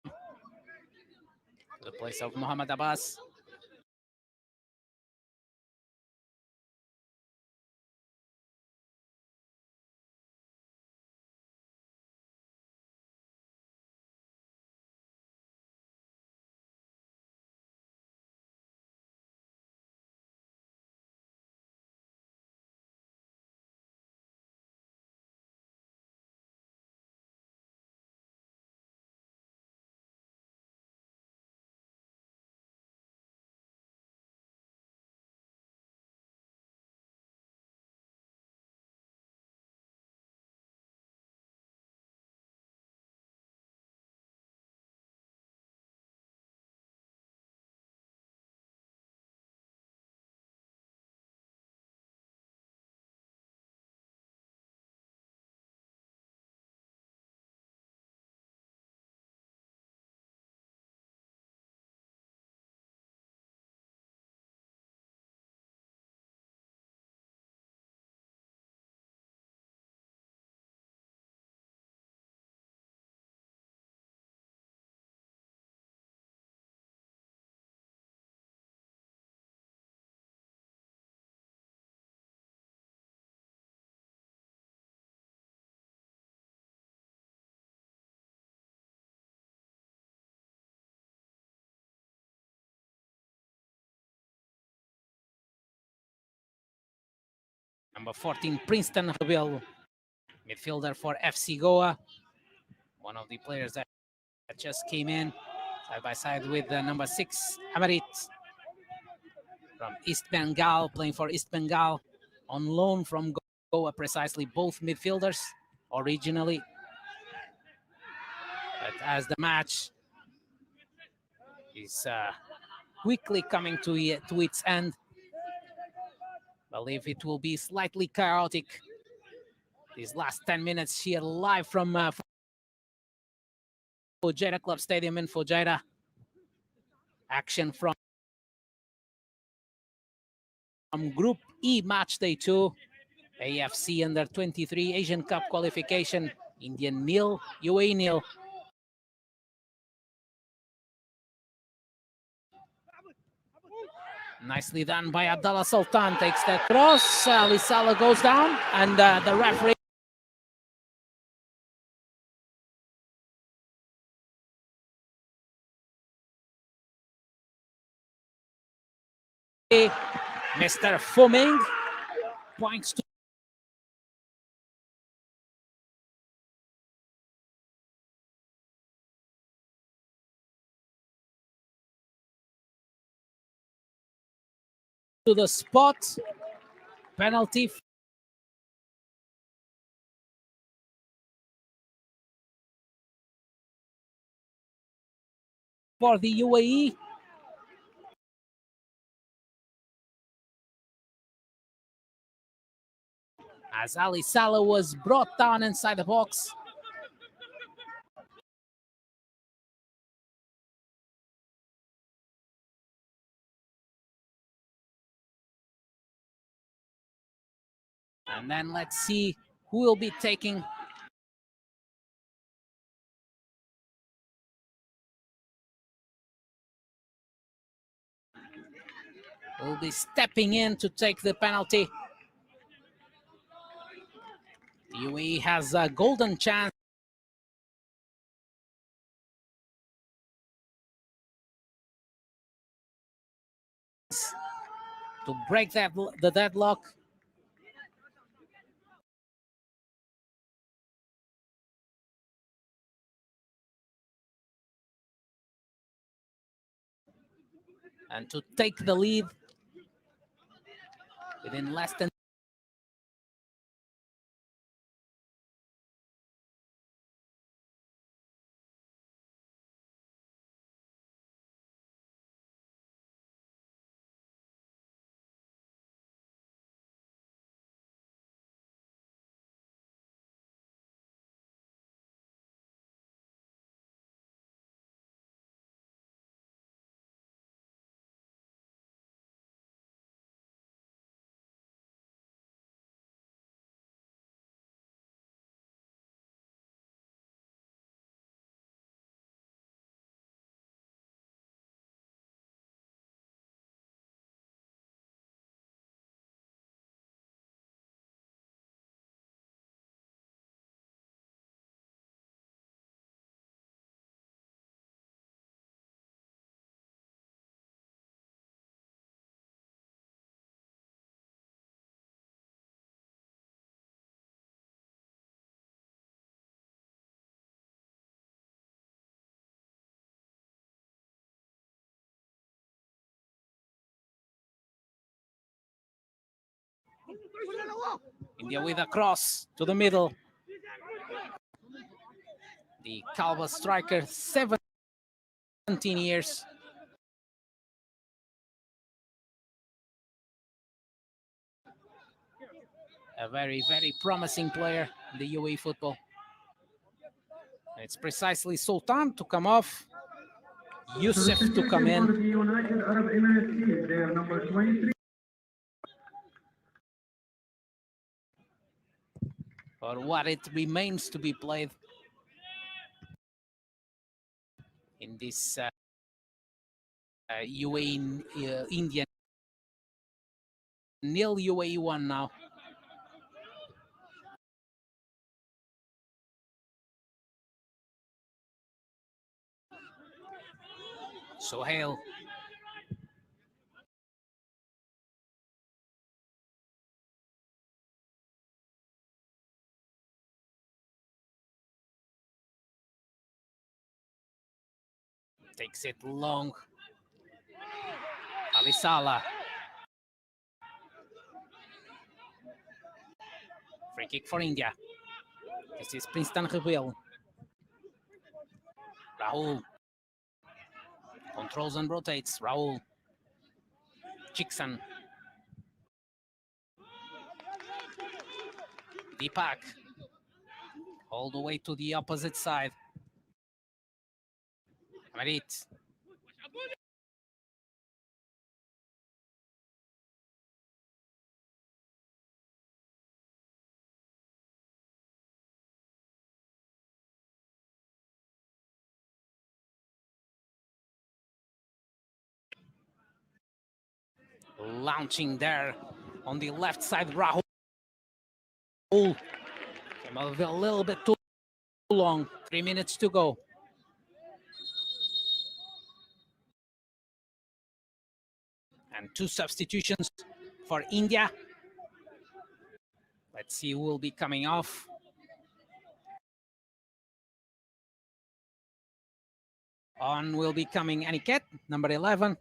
To the place of Muhammad Abbas. Number 14, Princeton Rebel, midfielder for FC Goa. One of the players that just came in side by side with number 6, Amarit from East Bengal, playing for East Bengal on loan from Goa, precisely both midfielders originally. But as the match is quickly coming to its end, I believe it will be slightly chaotic. These last 10 minutes here live from Fujairah Club Stadium in Fujairah. Action from Group E, match day 2. AFC under 23 Asian Cup qualification. Indian nil, UAE nil. Nicely done by Abdullah Sultan. Takes that cross. Lisala goes down, and the referee. Mr. Fuming points to the spot. Penalty. for the UAE. As Ali Salah was brought down inside the box. And then let's see who will be taking will be stepping in to take the penalty. The UAE has a golden chance to break the deadlock. And to take the lead within less than India with a cross to the middle. The Calva striker, 17 years. A very, very promising player in the UAE football. It's precisely Sultan to come off. Youssef to come in. United Arab Emirates, player number 23. For what it remains to be played in this UAE Indian nil, UAE 1 now. Sohail. Takes it long. Ali Salah. Free kick for India. This is Princeton Rebel. Rahul. Controls and rotates. Rahul. Chickson. Deepak. All the way to the opposite side. Marit. Launching there on the left side, Rahul. Came out a little bit too long. 3 minutes to go. And 2 substitutions for India. Let's see who will be coming off. On will be coming Aniket, number 11.